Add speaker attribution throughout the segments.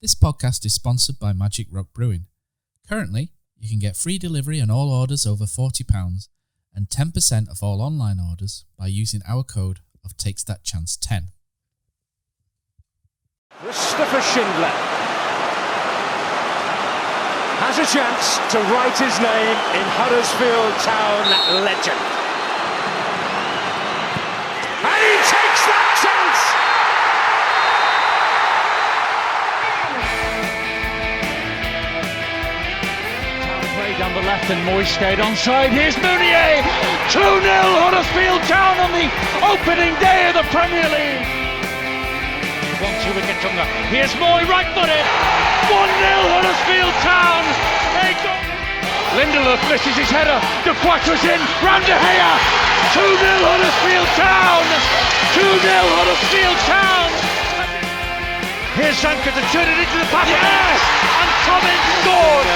Speaker 1: This podcast is sponsored by Magic Rock Brewing. Currently, you can get free delivery on all orders over £40 and 10% of all online orders by using our code of TakesThatChance10.
Speaker 2: Christopher Schindler has a chance to write his name in Huddersfield Town legend. And he takes that chance! Play down the left and Moy stayed onside. Here's Mounier! 2-0 Huddersfield Town on the opening day of the Premier League. 1-2 wicket Tunga. Here's Moy, right-footed. 1-0 Huddersfield Town. Lindelof misses his header. De Quattro's in. Round De Gea. 2-0 Huddersfield Town. 2-0 Huddersfield Town. Here's Sanka to turn it into the pass. Yes! And Tommins scored.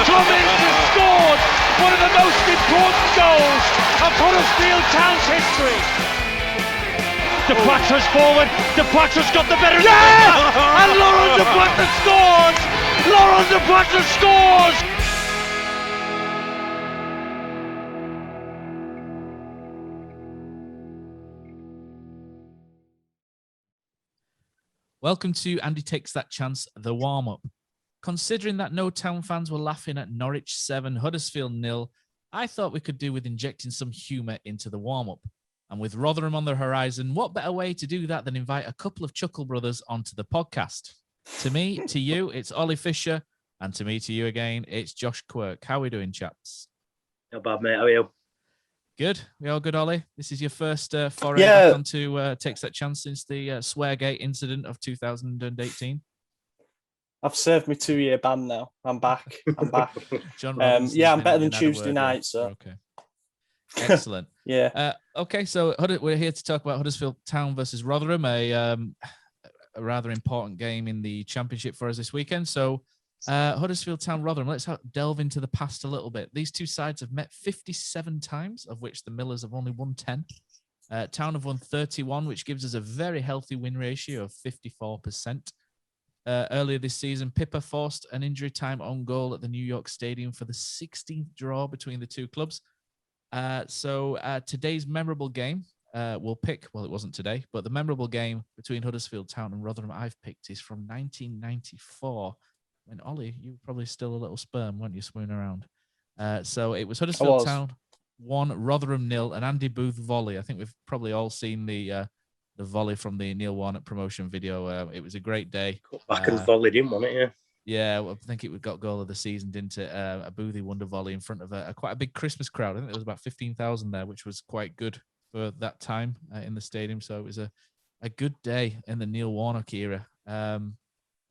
Speaker 2: Tommins has scored one of the most important goals of Huddersfield Town's history. De Quattro's forward. De Quattro's got the better. Yes! And Laurent De Quattro scores. Laurent De Quattro scores.
Speaker 1: Welcome to Andy Takes That Chance, the warm-up. Considering that no Town fans were laughing at Norwich 7, Huddersfield 0, I thought we could do with injecting some humour into the warm-up. And with Rotherham on the horizon, what better way to do that than invite a couple of Chuckle Brothers onto the podcast? To me, to you, it's Ollie Fisher, and to me, to you again, it's Josh Quirke. How are we doing, chaps?
Speaker 3: Not bad, mate. How are you?
Speaker 1: Good. We all good, Ollie? This is your first foray back onto Takes That Chance since the Sweargate incident of 2018.
Speaker 4: I've served my 2-year ban now. I'm back.
Speaker 1: John
Speaker 4: I'm better than Tuesday night, so.
Speaker 1: Okay. Excellent.
Speaker 4: Yeah.
Speaker 1: Okay, so we're here to talk about Huddersfield Town versus Rotherham, a rather important game in the Championship for us this weekend. So Huddersfield Town, Rotherham, let's delve into the past a little bit. These two sides have met 57 times, of which the Millers have only won 10. Town have won 31, which gives us a very healthy win ratio of 54%. Earlier this season, Pippa forced an injury time on goal at the New York Stadium for the 16th draw between the two clubs. So today's memorable game, it wasn't today, but the memorable game between Huddersfield Town and Rotherham I've picked is from 1994. And Ollie, you were probably still a little sperm, weren't you, swooning around? So it was Huddersfield Town 1, Rotherham 0, and Andy Booth volley. I think we've probably all seen the volley from the Neil Warnock promotion video. It was a great day.
Speaker 3: Got back and volleyed in, wasn't it?
Speaker 1: Yeah, I think it got goal of the season, didn't it? A Boothie wonder volley in front of quite a big Christmas crowd. I think there was about 15,000 there, which was quite good for that time in the stadium. So it was a good day in the Neil Warnock era.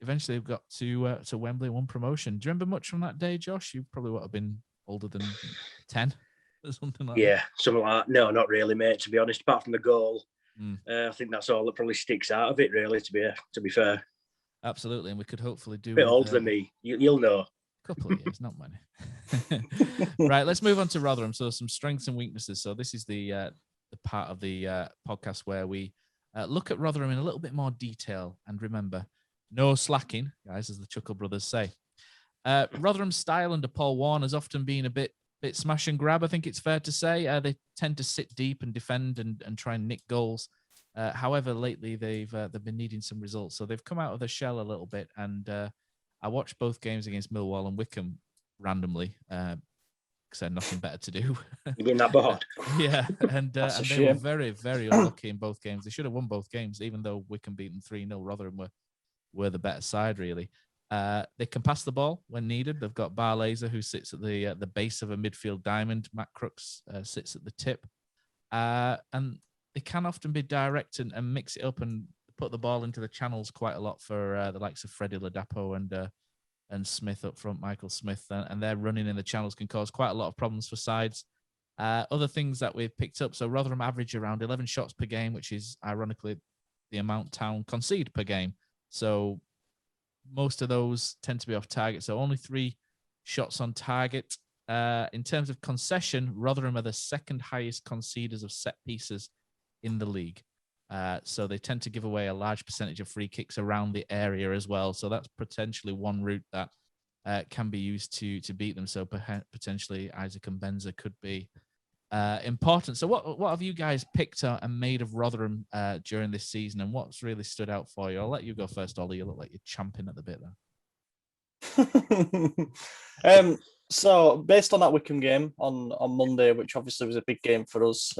Speaker 1: Eventually, we got to Wembley, won promotion. Do you remember much from that day, Josh? You probably would have been older than 10 or something like that.
Speaker 3: Yeah, something like that. No, not really, mate, to be honest, apart from the goal. I think that's all that probably sticks out of it, really, to be fair.
Speaker 1: Absolutely, and we could hopefully do...
Speaker 3: A bit older than me, you'll know.
Speaker 1: A couple of years, not many. Right, let's move on to Rotherham. So some strengths and weaknesses. So this is the part of the podcast where we look at Rotherham in a little bit more detail. And remember, no slacking, guys, as the Chuckle Brothers say. Rotherham's style under Paul Warne has often been a bit smash and grab, I think it's fair to say. They tend to sit deep and defend and try and nick goals. However, lately they've been needing some results. So they've come out of the shell a little bit. And I watched both games against Millwall and Wycombe randomly because I had nothing better to do.
Speaker 3: You're getting that bored.
Speaker 1: Yeah, and they were very, very unlucky in both games. They should have won both games, even though Wycombe beat them 3-0. Rotherham were the better side, really. They can pass the ball when needed. They've got Barlaser, who sits at the base of a midfield diamond. Matt Crooks sits at the tip. And they can often be direct and mix it up and put the ball into the channels quite a lot for the likes of Freddie Ladapo and Smith up front, Michael Smith. And their running in the channels can cause quite a lot of problems for sides. Other things that we've picked up. So Rotherham average around 11 shots per game, which is ironically the amount Town concede per game. So most of those tend to be off target. So only 3 shots on target. In terms of concession, Rotherham are the second highest conceders of set pieces in the league. So they tend to give away a large percentage of free kicks around the area as well. So that's potentially one route that can be used to beat them. So potentially Isaac and Benza could be important. So what have you guys picked out and made of Rotherham during this season, and what's really stood out for you? I'll let you go first, Ollie. You look like you're champing at the bit
Speaker 4: there. So based on that Wickham game on Monday, which obviously was a big game for us,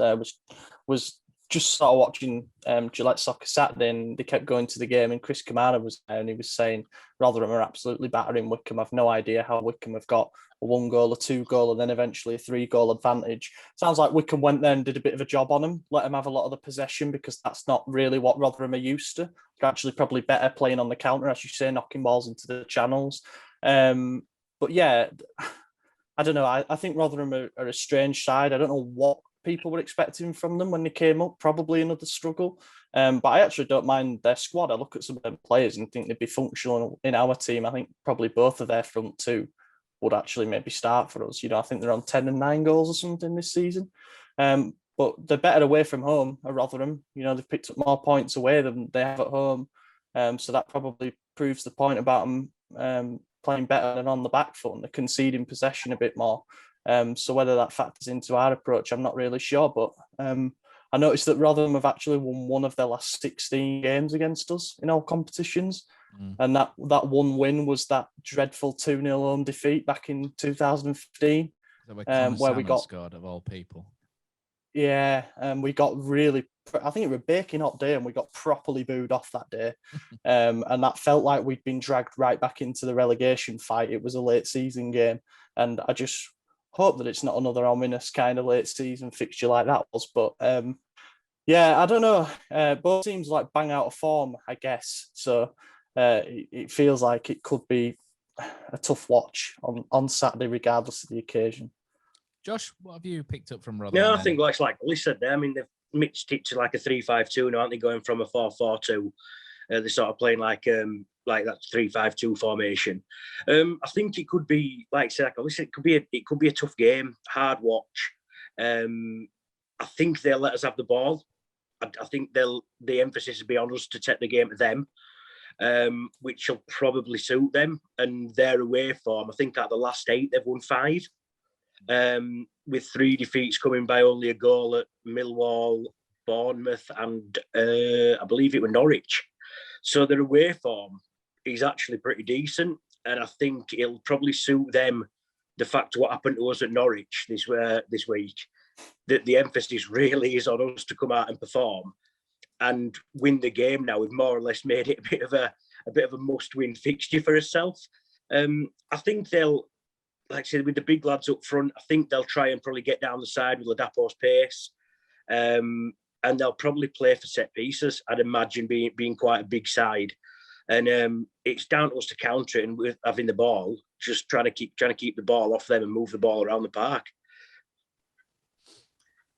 Speaker 4: was just sort of watching Gillette Soccer Saturday, and they kept going to the game, and Chris Kamara was there, and he was saying Rotherham are absolutely battering Wickham. I've no idea how Wickham have got a 1-goal, a 2-goal, and then eventually a 3-goal advantage. Sounds like Wickham went there and did a bit of a job on them, let them have a lot of the possession, because that's not really what Rotherham are used to. They're actually probably better playing on the counter, as you say, knocking balls into the channels. But yeah, I don't know. I think Rotherham are a strange side. I don't know what people were expecting from them when they came up. Probably another struggle. But I actually don't mind their squad. I look at some of them players and think they'd be functional in our team. I think probably both of their front two would actually maybe start for us. I think they're on 10 and 9 goals or something this season. But they're better away from home at Rotherham. They've picked up more points away than they have at home. So that probably proves the point about them playing better than on the back foot, and they're conceding possession a bit more. So whether that factors into our approach, I'm not really sure. But I noticed that Rotherham have actually won one of their last 16 games against us in all competitions. And that one win was that dreadful 2-0 home defeat back in 2015.
Speaker 1: Where we got scored, of all people.
Speaker 4: Yeah, we got really, I think it was a baking hot day, and we got properly booed off that day. And that felt like we'd been dragged right back into the relegation fight. It was a late season game, and I just hope that it's not another ominous kind of late season fixture like that was. But yeah, I don't know. Both teams like bang out of form, I guess. So it feels like it could be a tough watch on Saturday, regardless of the occasion.
Speaker 1: Josh, what have you picked up from Rotherham?
Speaker 3: Yeah, I think like Ollie said there, I mean, they've mixed it to like a 3-5-2 now, aren't they, going from a 4-4-2? They're sort of playing like that 3-5-2 formation. I think it could be, like I said, it could be a tough game, hard watch. I think they'll let us have the ball. I think the emphasis will be on us to take the game to them, which will probably suit them. And their away form, I think at the last 8, they've won 5. With 3 defeats coming by only a goal at Millwall, Bournemouth, and I believe it was Norwich. So their away form is actually pretty decent, and I think it'll probably suit them. The fact what happened to us at Norwich this week, that the emphasis really is on us to come out and perform and win the game. Now we've more or less made it a bit of a must-win fixture for ourselves. I think they'll, like I said, with the big lads up front, I think they'll try and probably get down the side with Ladapo's pace. And they'll probably play for set pieces, I'd imagine, being quite a big side. And it's down to us to counter it, and with having the ball, just trying to keep the ball off them and move the ball around the park.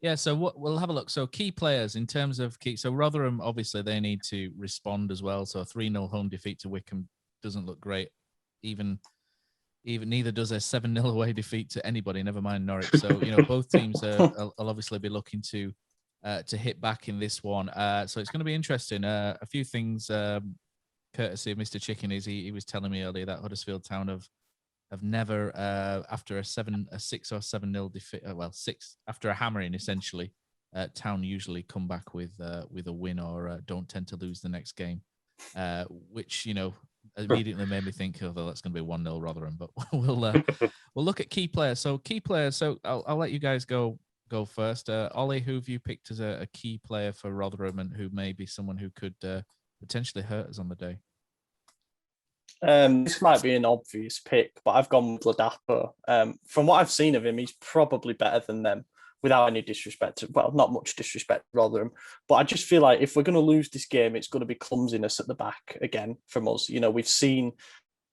Speaker 1: Yeah, so we'll have a look. So key players in terms of key. So Rotherham, obviously, they need to respond as well. So a 3-0 home defeat to Wickham doesn't look great. Even neither does a 7-0 away defeat to anybody, never mind Norwich. So, both teams will obviously be looking to hit back in this one. So it's going to be interesting. A few things, courtesy of Mr. Chicken, is he was telling me earlier that Huddersfield Town have never, after a 6 or 7-0 defeat, 6 after a hammering, essentially, Town usually come back with a win or don't tend to lose the next game, which, immediately made me think, oh, that's going to be 1-0 Rotherham. But we'll look at key players. So key players. So I'll let you guys go first. Ollie, who have you picked as a key player for Rotherham, and who may be someone who could potentially hurt us on the day?
Speaker 4: This might be an obvious pick, but I've gone with Ladapo. From what I've seen of him, he's probably better than them, without any disrespect. Well, not much disrespect to Rotherham, but I just feel like if we're going to lose this game, it's going to be clumsiness at the back again from us. We've seen,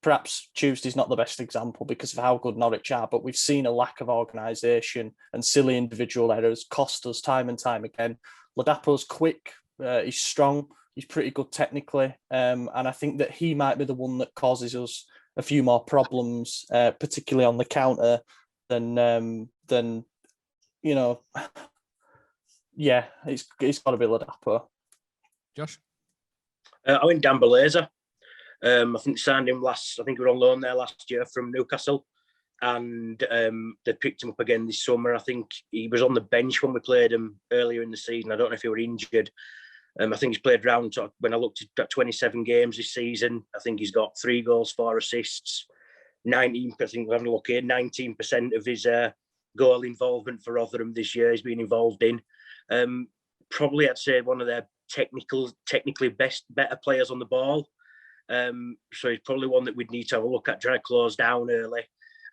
Speaker 4: perhaps Tuesday's not the best example because of how good Norwich are, but we've seen a lack of organisation and silly individual errors cost us time and time again. Ladapo's quick, he's strong, he's pretty good technically, and I think that he might be the one that causes us a few more problems, particularly on the counter, than yeah, it's got to be Ladapo.
Speaker 1: Josh?
Speaker 3: I went Dan Belazer. I think signed him last. I think we were on loan there last year from Newcastle, and they picked him up again this summer. I think he was on the bench when we played him earlier in the season. I don't know if he were injured. I think he's played around. When I looked at 27 games this season, I think he's got 3 goals, 4 assists, 19. I think we're having a look here. 19% of his goal involvement for Rotherham this year he's been involved in. Probably, I'd say one of their technically better players on the ball. So he's probably one that we'd need to have a look at, try to close down early,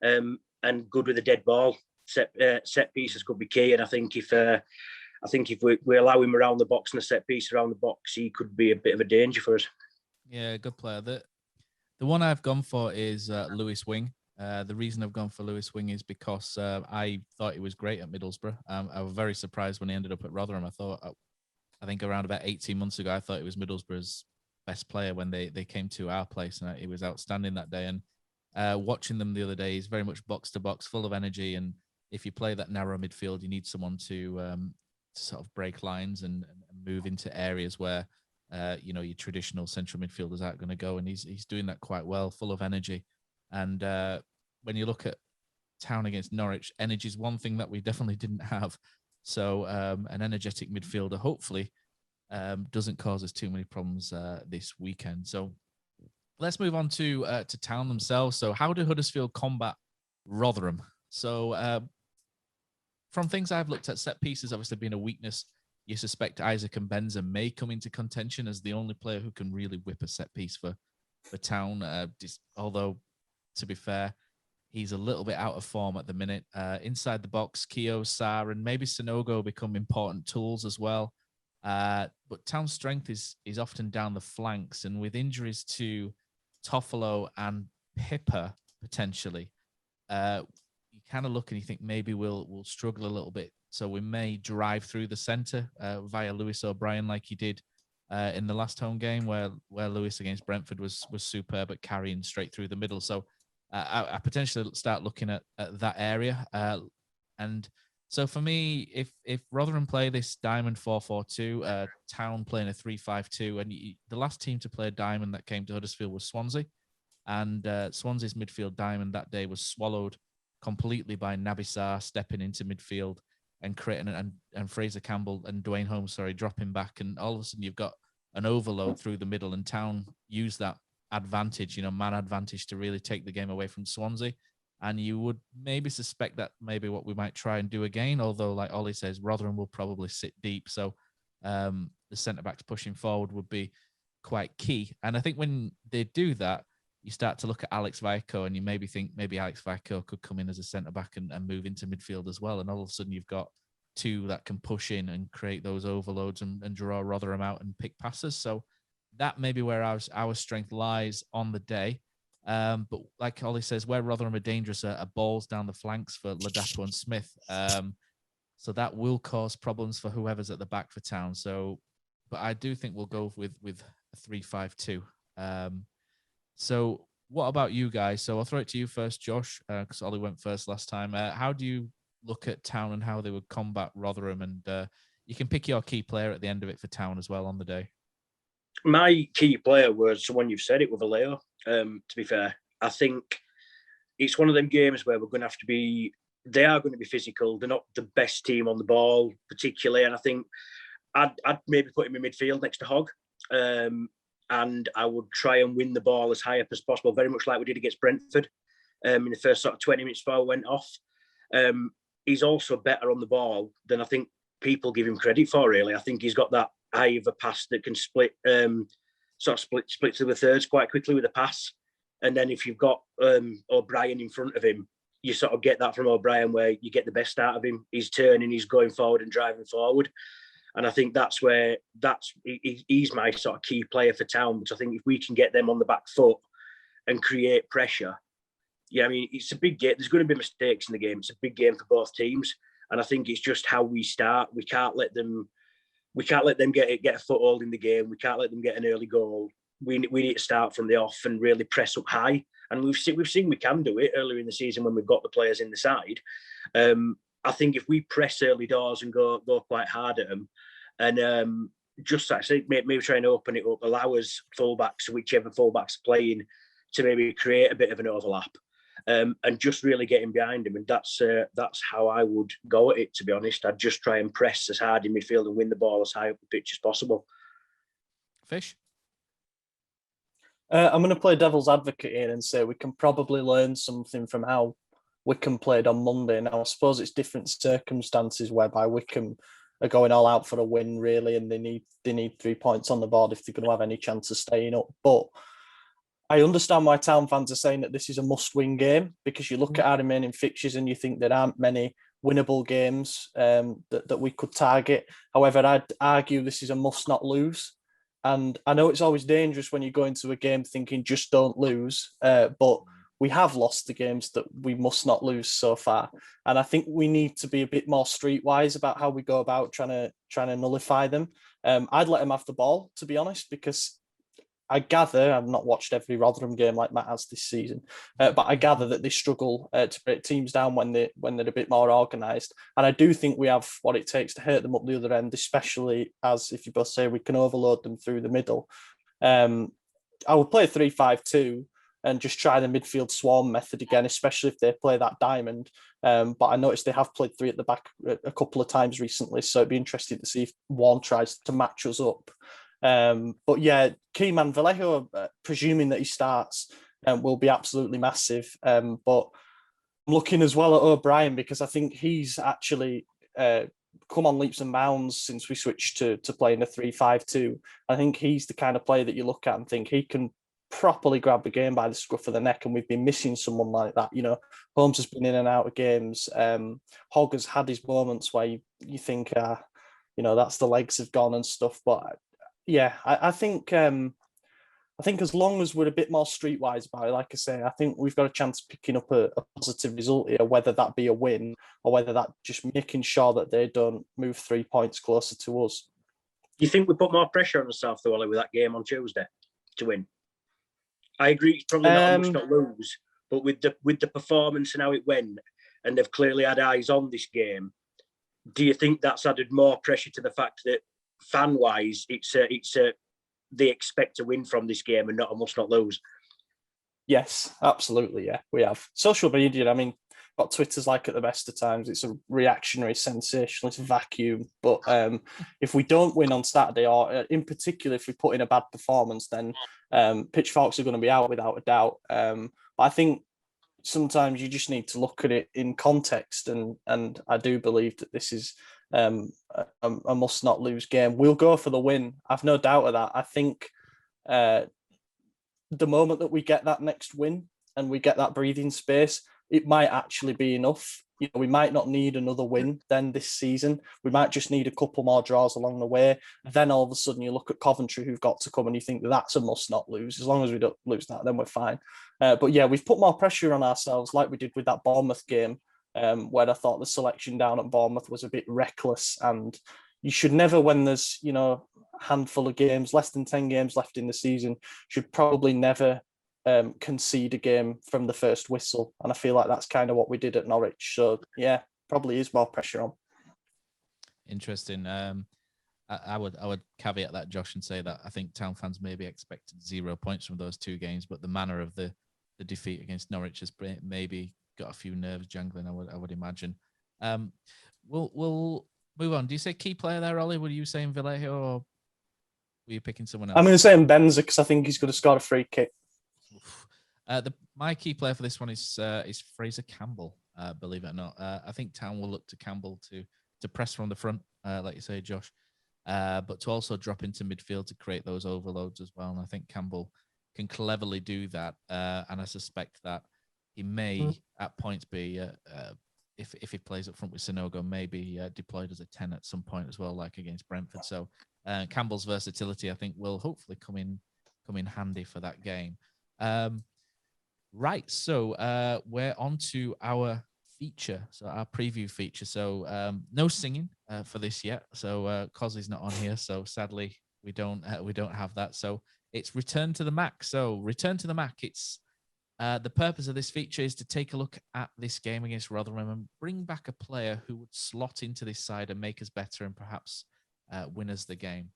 Speaker 3: and good with the dead ball. Set pieces could be key, and I think if we allow him around the box and a set piece around the box, he could be a bit of a danger for us.
Speaker 1: Yeah, good player. The one I've gone for is Lewis Wing. The reason I've gone for Lewis Wing is because I thought he was great at Middlesbrough. I was very surprised when he ended up at Rotherham. I think around about 18 months ago, I thought he was Middlesbrough's best player when they came to our place, and he was outstanding that day. And watching them the other day, he's very much box to box, full of energy. And if you play that narrow midfield, you need someone to sort of break lines and move into areas where your traditional central midfielders aren't going to go. And he's doing that quite well, full of energy. And when you look at Town against Norwich, energy is one thing that we definitely didn't have. So an energetic midfielder, hopefully, doesn't cause us too many problems this weekend. So let's move on to Town themselves. So how do Huddersfield combat Rotherham? So from things I've looked at, set pieces obviously being a weakness. You suspect Isaac and Benza may come into contention as the only player who can really whip a set piece for Town. Although, to be fair, he's a little bit out of form at the minute. Inside the box, Keogh, Sarr, and maybe Sonogo become important tools as well. But Town's strength is often down the flanks, and with injuries to Toffolo and Pippa potentially, you kind of look and you think maybe we'll struggle a little bit. So we may drive through the centre via Lewis O'Brien like he did in the last home game, where Lewis against Brentford was superb at carrying straight through the middle. So I potentially start looking at that area. And so for me, if Rotherham play this diamond 4-4-2, Town playing a 3-5-2, and the last team to play a diamond that came to Huddersfield was Swansea, and Swansea's midfield diamond that day was swallowed completely by Naby Sarr stepping into midfield and creating and Fraser Campbell and Dwayne Holmes, dropping back, and all of a sudden you've got an overload through the middle, and Town used that advantage, man advantage, to really take the game away from Swansea. And you would maybe suspect that maybe what we might try and do again, although like Ollie says, Rotherham will probably sit deep. So the centre-backs pushing forward would be quite key. And I think when they do that, you start to look at Alex Vaiko, and you maybe think maybe Alex Vaiko could come in as a centre-back and move into midfield as well. And all of a sudden you've got two that can push in and create those overloads and draw Rotherham out and pick passes. So that may be where our strength lies on the day. But like Ollie says, where Rotherham are dangerous are balls down the flanks for Ladapo and Smith. So that will cause problems for whoever's at the back for Town. So, but I do think we'll go with a 3-5-2. So what about you guys? So I'll throw it to you first, Josh, because Ollie went first last time. How do you look at Town and how they would combat Rotherham? And you can pick your key player at the end of it for Town as well on the day.
Speaker 3: My key player was someone you've said it, with Vallejo. To be fair, I think it's one of them games where we're going to have to be. They are going to be physical. They're not the best team on the ball, particularly, and I think I'd maybe put him in midfield next to Hogg, and I would try and win the ball as high up as possible, very much like we did against Brentford in the first sort of 20 minutes before we went off. He's also better on the ball than I think people give him credit for. Really, I think he's got that eye of a pass that can split to the thirds quite quickly with a pass. And then if you've got O'Brien in front of him, you sort of get that from O'Brien, where you get the best out of him. He's turning, he's going forward and driving forward. And I think that's where he's my sort of key player for Town, because I think if we can get them on the back foot and create pressure, I mean, it's a big game. There's going to be mistakes in the game. It's a big game for both teams. And I think it's just how we start. We can't let them get a foothold in the game. We can't let them get an early goal. We need to start from the off and really press up high. And we've seen we can do it earlier in the season when we've got the players in the side. I think if we press early doors and go quite hard at them, and just actually maybe try and open it up, allow us fullbacks, whichever fullbacks are playing, to maybe create a bit of an overlap, and just really getting behind him. And that's how I would go at it, to be honest. I'd just try and press as hard in midfield and win the ball as high up the pitch as possible.
Speaker 1: Fish?
Speaker 4: I'm going to play devil's advocate here and say we can probably learn something from how Wickham played on Monday. Now, I suppose it's different circumstances whereby Wickham are going all out for a win, really, and they need 3 points on the board if they're going to have any chance of staying up. But I understand why Town fans are saying that this is a must-win game, because you look at our remaining fixtures and you think there aren't many winnable games that we could target. However, I'd argue this is a must-not-lose. And I know it's always dangerous when you go into a game thinking just don't lose, but we have lost the games that we must not lose so far. And I think we need to be a bit more streetwise about how we go about trying to nullify them. I'd let them have the ball, to be honest, because I gather, I've not watched every Rotherham game like Matt has this season, but I gather that they struggle to break teams down when they're a bit more organised. And I do think we have what it takes to hurt them up the other end, especially as, if you both say, we can overload them through the middle. I would play 3-5-2 and just try the midfield swarm method again, especially if they play that diamond. But I noticed they have played 3 at the back a couple of times recently, so it'd be interesting to see if one tries to match us up. But yeah, Keyman Vallejo, presuming that he starts, will be absolutely massive. But I'm looking as well at O'Brien, because I think he's actually come on leaps and bounds since we switched to playing a 3-5-2. I think he's the kind of player that you look at and think he can properly grab the game by the scruff of the neck, and we've been missing someone like that. You know, Holmes has been in and out of games. Hogg has had his moments where you think, that's the legs have gone and stuff, but yeah, I think as long as we're a bit more streetwise about it, like I say, I think we've got a chance of picking up a positive result here, whether that be a win or whether that just making sure that they don't move 3 points closer to us.
Speaker 3: Do you think we put more pressure on ourselves, though, Ollie, with that game on Tuesday to win? I agree, it's probably not a must not lose, but with the performance and how it went, and they've clearly had eyes on this game, do you think that's added more pressure to the fact that fan-wise, they expect to win from this game and not a must not lose?
Speaker 4: Yes, absolutely. Yeah, we have social media. I mean, what Twitter's like at the best of times, it's a reactionary, sensationalist vacuum. But if we don't win on Saturday, or in particular if we put in a bad performance, then pitchforks are going to be out without a doubt. But I think sometimes you just need to look at it in context, and I do believe that this is a must not lose game. We'll go for the win. I've no doubt of that. I think the moment that we get that next win and we get that breathing space, it might actually be enough. You know, we might not need another win then this season. We might just need a couple more draws along the way. Then all of a sudden you look at Coventry, who've got to come, and you think that's a must not lose. As long as we don't lose that, then we're fine. But yeah, we've put more pressure on ourselves, like we did with that Bournemouth game, where I thought the selection down at Bournemouth was a bit reckless. And you should never, when there's, a handful of games, less than 10 games left in the season, should probably never concede a game from the first whistle. And I feel like that's kind of what we did at Norwich. So yeah, probably is more pressure on.
Speaker 1: Interesting. I would caveat that, Josh, and say that I think Town fans maybe expected 0 points from those 2 games, but the manner of the defeat against Norwich has maybe got a few nerves jangling, I would imagine. We'll move on. Do you say key player there, Ollie? Were you saying Vallejo, or were you picking someone else?
Speaker 4: I'm going to say Benza, because I think he's going to score a free kick.
Speaker 1: My key player for this one is Fraser Campbell. Believe it or not, I think Town will look to Campbell to press from the front, like you say, Josh, but to also drop into midfield to create those overloads as well. And I think Campbell can cleverly do that. And I suspect that he may at points be, if he plays up front with Sanogo, maybe deployed as a 10 at some point as well, like against Brentford. So Campbell's versatility, I think, will hopefully come in handy for that game. Right, so we're on to our feature, so our preview feature. So no singing for this yet. So Cosley's not on here, so sadly we don't have that. So it's Return to the Mac. So Return to the Mac. It's the purpose of this feature is to take a look at this game against Rotherham and bring back a player who would slot into this side and make us better and perhaps win us the game.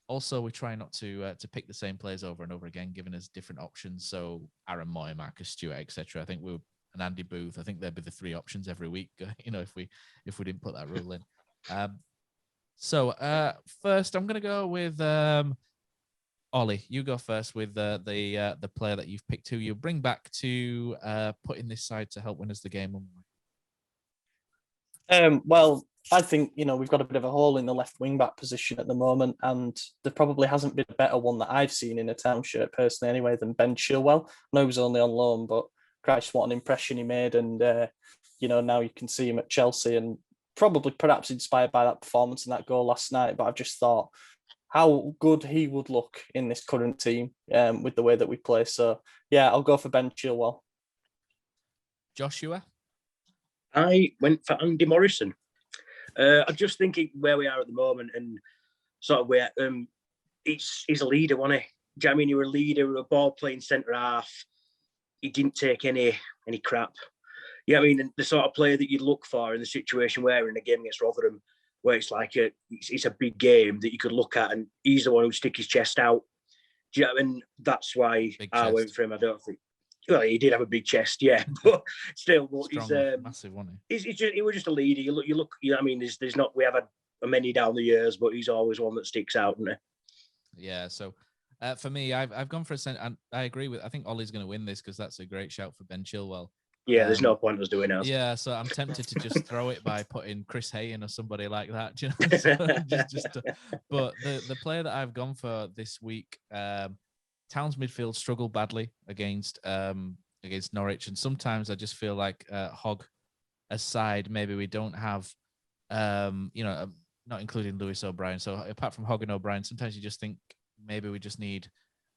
Speaker 1: Also, we try not to pick the same players over and over again, giving us different options. So Aaron Moy, Marcus Stewart, etc. I think and Andy Booth. I think there'd be the 3 options every week. If we didn't put that rule in. So first, I'm going to go with Ollie. You go first with the player that you've picked, who you bring back to put in this side to help win us the game.
Speaker 4: Well, I think, we've got a bit of a hole in the left wing back position at the moment, and there probably hasn't been a better one that I've seen in a Town shirt personally anyway than Ben Chilwell. I know he was only on loan, but Christ, what an impression he made. And, now you can see him at Chelsea, and probably perhaps inspired by that performance and that goal last night. But I've just thought how good he would look in this current team with the way that we play. So, yeah, I'll go for Ben Chilwell.
Speaker 1: Joshua?
Speaker 3: I went for Andy Morrison. I'm just thinking where we are at the moment and sort of where he's a leader, wasn't he? Do you know what I mean? You were a leader, a ball playing centre half. He didn't take any crap. You know what I mean? And the sort of player that you'd look for in the situation where in a game against Rotherham, where it's like it's a big game that you could look at, and he's the one who'd stick his chest out. Do you know what I mean? That's why I went for him. I don't think. Well, he did have a big chest, yeah, but still, he's
Speaker 1: massive, wasn't
Speaker 3: he? He was just a leader. You look. You know what I mean? There's not. We have had many down the years, but he's always one that sticks out, isn't he?
Speaker 1: Yeah. So, for me, I've gone for a cent, and I agree with. I think Ollie's going to win this because that's a great shout for Ben Chilwell.
Speaker 3: Yeah, there's no point us doing that.
Speaker 1: Yeah, so I'm tempted to just throw it by putting Chris Hay in or somebody like that. Do you know? So but the player that I've gone for this week. Town's midfield struggled badly against Norwich, and sometimes I just feel like Hogg aside, maybe we don't have, not including Lewis O'Brien. So apart from Hogg and O'Brien, sometimes you just think maybe we just need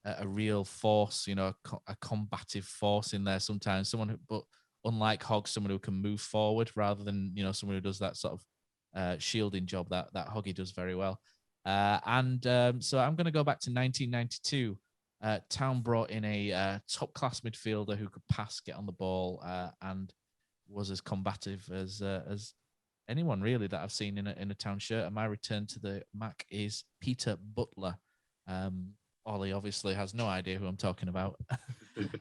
Speaker 1: a real force, a combative force in there. Sometimes but unlike Hogg, someone who can move forward rather than someone who does that sort of shielding job that Hoggy does very well. So I'm going to go back to 1992. Town brought in a top-class midfielder who could pass, get on the ball, and was as combative as anyone really that I've seen in a Town shirt. And my return to the Mac is Peter Butler. Ollie obviously has no idea who I'm talking about.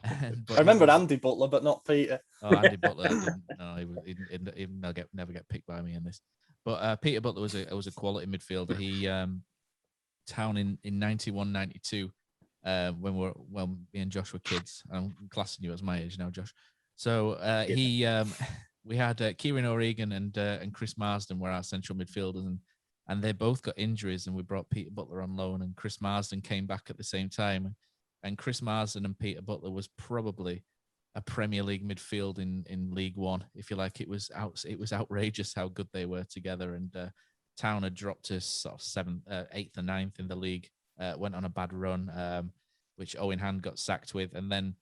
Speaker 4: I remember Andy Butler, but not Peter.
Speaker 1: Oh, Andy Butler! He'd never get picked by me in this. But Peter Butler was a quality midfielder. He Town in 91-92. When me and Josh were kids. I'm classing you as my age now, Josh. So we had Kieran O'Regan and Chris Marsden were our central midfielders, and they both got injuries, and we brought Peter Butler on loan, and Chris Marsden came back at the same time, and Chris Marsden and Peter Butler was probably a Premier League midfield in League One, if you like. It was outrageous how good they were together, and Town had dropped to sort of 8th or 9th in the league. Went on a bad run, which Owen Hand got sacked with, and then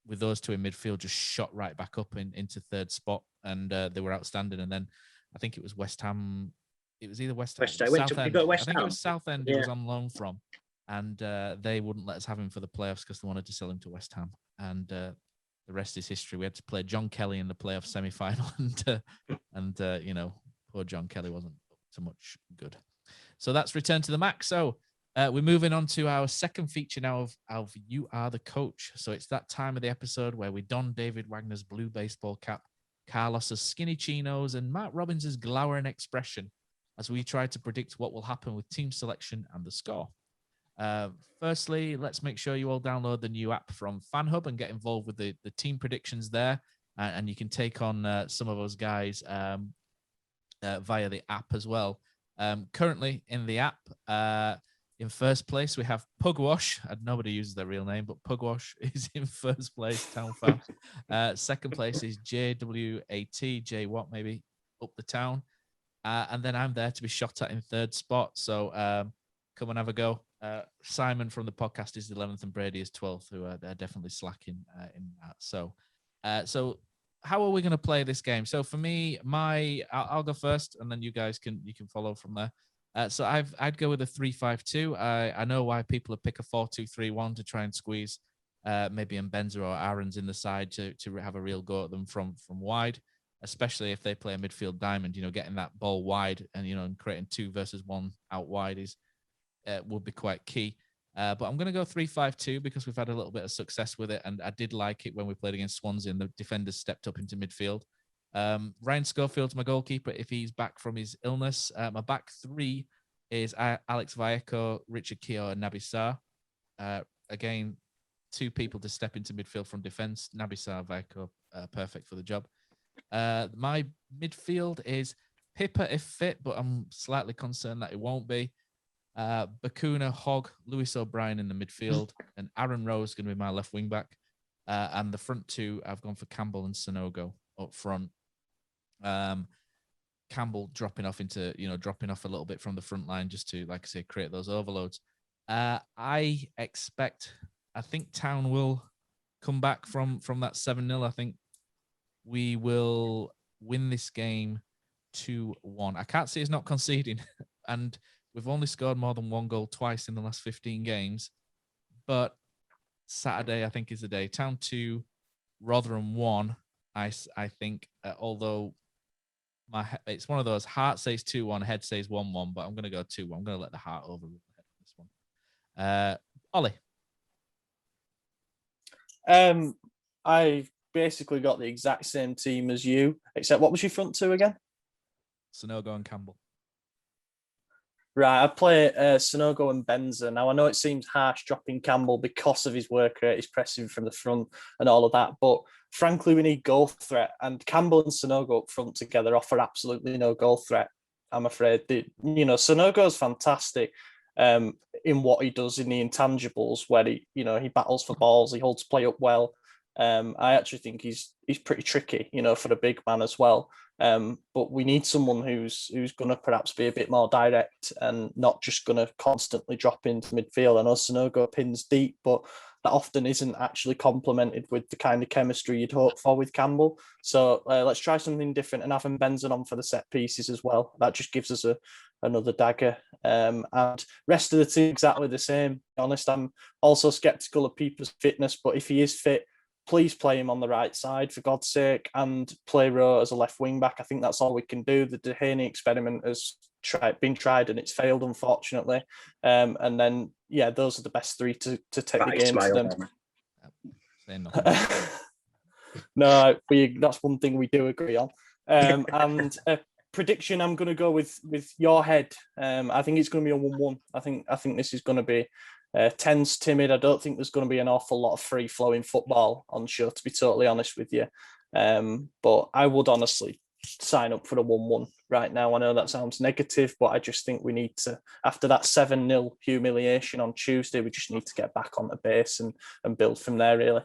Speaker 1: with those two in midfield, just shot right back up into 3rd spot, and they were outstanding. And then I think it was West Ham. It was either West Ham, Southend. I think it was Southend. He was on loan from, and they wouldn't let us have him for the playoffs because they wanted to sell him to West Ham. And the rest is history. We had to play John Kelly in the playoff semi-final, and poor John Kelly wasn't up to much good. So that's return to the Mac. So. We're moving on to our second feature now of You Are the Coach. So it's that time of the episode where we don David Wagner's blue baseball cap, Carlos's skinny chinos, and Mark Robbins' glowering expression as we try to predict what will happen with team selection and the score. Firstly, let's make sure you all download the new app from FanHub and get involved with the team predictions there. And you can take on some of those guys via the app as well. Currently in the app, in first place, we have Pugwash. Nobody uses their real name, but Pugwash is in first place, Town fan. Second place is JWAT, J Watt maybe, up the Town. And then I'm there to be shot at in 3rd spot. So come and have a go. Simon from the podcast is 11th and Brady is 12th, who are definitely slacking in that. So how are we going to play this game? So for me, I'll go first, and then you guys can follow from there. So I'd go with a 3-5-2. I know why people would pick a 4-2-3-1 to try and squeeze maybe Mbenza or Aaron's in the side to have a real go at them from wide, especially if they play a midfield diamond. Getting that ball wide and and creating 2 versus 1 out wide is will be quite key. But I'm going to go 3-5-2 because we've had a little bit of success with it, and I did like it when we played against Swansea and the defenders stepped up into midfield. Ryan Schofield's my goalkeeper if he's back from his illness. My back three is Alex Vallejo, Richard Keogh, and Naby Sarr. Again, two people to step into midfield from defence. Naby Sarr, Vallejo, perfect for the job. My midfield is Pippa if fit, but I'm slightly concerned that it won't be. Bakuna, Hogg, Lewis O'Brien in the midfield, and Aaron Rowe is going to be my left wing back. And the front two, I've gone for Campbell and Sonogo up front. Campbell dropping off a little bit from the front line just to, like I say, create those overloads. I think Town will come back from that 7-0. I think we will win this game 2-1. I can't see us not conceding, and we've only scored more than one goal twice in the last 15 games. But Saturday, I think, is the day. Town 2, Rotherham 1. I think, although it's one of those, heart says 2-1, head says 1-1, but I'm going to go 2-1. I'm going to let the heart overrule the head on this one. Ollie.
Speaker 4: I basically got the exact same team as you, except what was your front two again?
Speaker 1: Sonogo and Campbell.
Speaker 4: Right, I play Sonogo and Benza. Now, I know it seems harsh dropping Campbell because of his work rate, his pressing from the front and all of that, but frankly, we need goal threat, and Campbell and Sonogo up front together offer absolutely no goal threat, I'm afraid. Sonogo's fantastic in what he does in the intangibles, where he battles for balls, he holds play up well. I actually think he's pretty tricky, for a big man as well. But we need someone who's going to perhaps be a bit more direct and not just going to constantly drop into midfield. I know Sonogo pins deep, but that often isn't actually complemented with the kind of chemistry you'd hope for with Campbell. So let's try something different and having Benson on for the set pieces as well. That just gives us another dagger. And rest of the team exactly the same. To be honest, I'm also sceptical of Pieper's fitness, but if he is fit, please play him on the right side, for God's sake, and play Rowe as a left wing back. I think that's all we can do. The Dehaney experiment has been tried and it's failed, unfortunately. And then, those are the best three to take the game to them. No, that's one thing we do agree on. And a prediction, I'm going to go with your head. I think it's going to be a 1-1. I think this is going to be tense, timid. I don't think there's going to be an awful lot of free-flowing football on show, to be totally honest with you. But I would honestly sign up for the 1-1 right now. I know that sounds negative, but I just think we need to, after that 7-0 humiliation on Tuesday, we just need to get back on the base and build from there, really.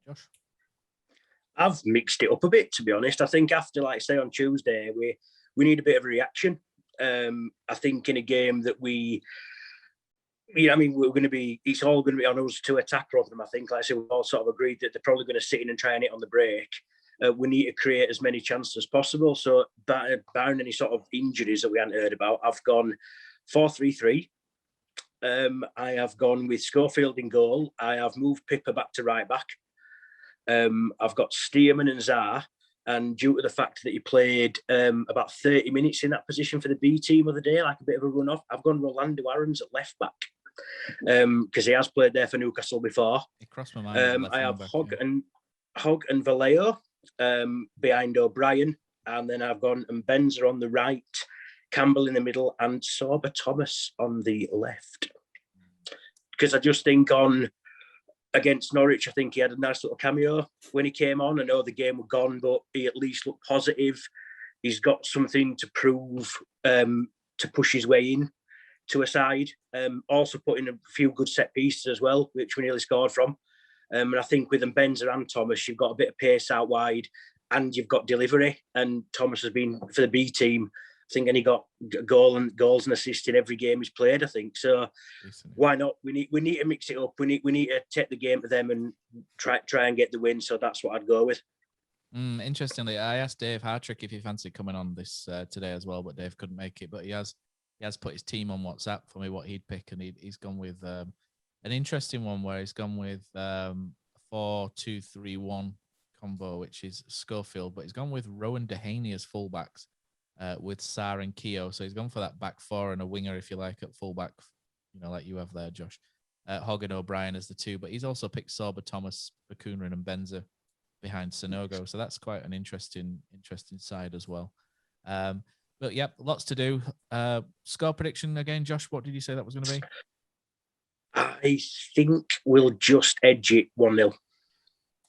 Speaker 1: Josh?
Speaker 3: I've mixed it up a bit, to be honest. I think after, like say, on Tuesday, we need a bit of a reaction. I think in a game that we're going to be, it's all going to be on us to attack Rotherham. I think, like I said, we've all sort of agreed that they're probably going to sit in and try and hit on the break. We need to create as many chances as possible. So, barring any sort of injuries that we hadn't heard about, I've gone 4-3-3. I have gone with Schofield in goal. I have moved Pippa back to right back. I've got Stearman and Zaha. And due to the fact that he played about 30 minutes in that position for the B team the other day, like a bit of a run-off, I've gone Rolando Aarons at left back because he has played there for Newcastle before.
Speaker 1: It crossed my mind.
Speaker 3: I have Hogg and Vallejo behind O'Brien, and then I've gone and Benza on the right, Campbell in the middle, and Sorba Thomas on the left. Because I just think against Norwich, I think he had a nice little cameo when he came on. I know the game was gone, but he at least looked positive. He's got something to prove to push his way in to a side. Also put in a few good set pieces as well, which we nearly scored from. And I think with Benza and Thomas, you've got a bit of pace out wide and you've got delivery. And Thomas has been, for the B team, I think, and he got goals and assists in every game he's played, I think. So why not? We need to mix it up. We need to take the game to them and try and get the win. So that's what I'd go with.
Speaker 1: Interestingly, I asked Dave Hartrick if he fancied coming on this today as well, but Dave couldn't make it. But he has put his team on WhatsApp for me what he'd pick, and he's gone with an interesting one where he's gone with 4-2-3-1 combo, which is Schofield, but he's gone with Rowan Dehaney as fullbacks. with Sarr and Keogh. So he's gone for that back four and a winger, if you like, at fullback, like you have there, Josh. Hogg and O'Brien as the two, but he's also picked Sorba, Thomas, Bakunin and Benza behind Sanogo. So that's quite an interesting side as well. But yep, lots to do. Score prediction again, Josh, what did you say that was going to be?
Speaker 3: I think we'll just edge it 1-0.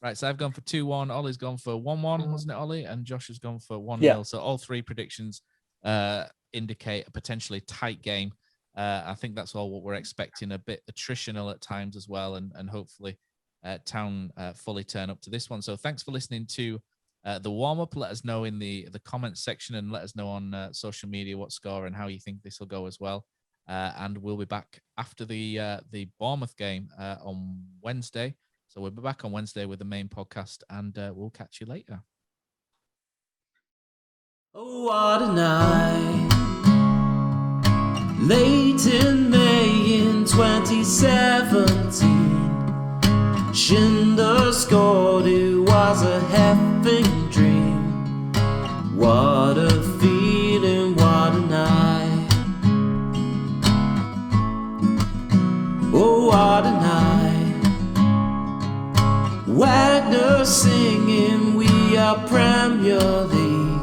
Speaker 1: Right, so I've gone for 2-1. Ollie's gone for 1-1, wasn't it, Ollie? And Josh has gone for 1-0. Yeah. So all three predictions indicate a potentially tight game. I think that's all what we're expecting. A bit attritional at times as well, and hopefully Town fully turn up to this one. So thanks for listening to the warm-up. Let us know in the comments section, and let us know on social media what score and how you think this will go as well. And we'll be back after the Bournemouth game on Wednesday. So we'll be back on Wednesday with the main podcast, and we'll catch you later.
Speaker 5: Oh, what a night. Late in May in 2017, Schindler scored, it was a effing dream. What a feeling, what a night. Oh, what a night. Wagner singing, we are Premier League.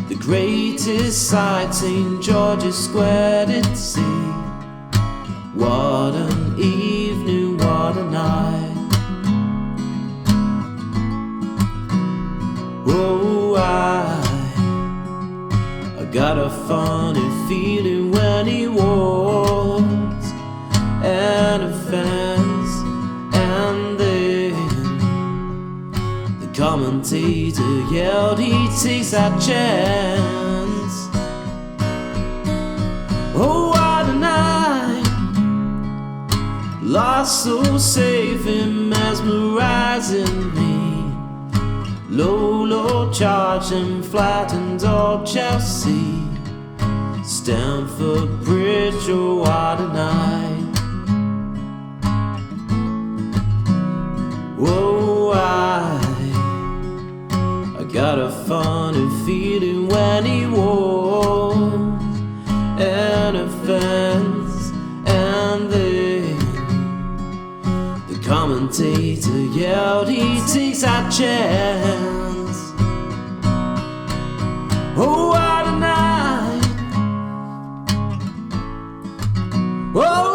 Speaker 5: The greatest sight, St. George's Square to see. What an evening, what a night. Oh, I got a funny feeling when he walks and a fence, and then the commentator yelled he takes that chance. Oh, what a night. Lost so safe and mesmerizing me. Low charge and flattened all Chelsea. Stamford Bridge, oh what a night. Whoa, I got a funny feeling when he walks and a fence, and then the commentator yelled he takes that chance. Oh, what a night. Oh,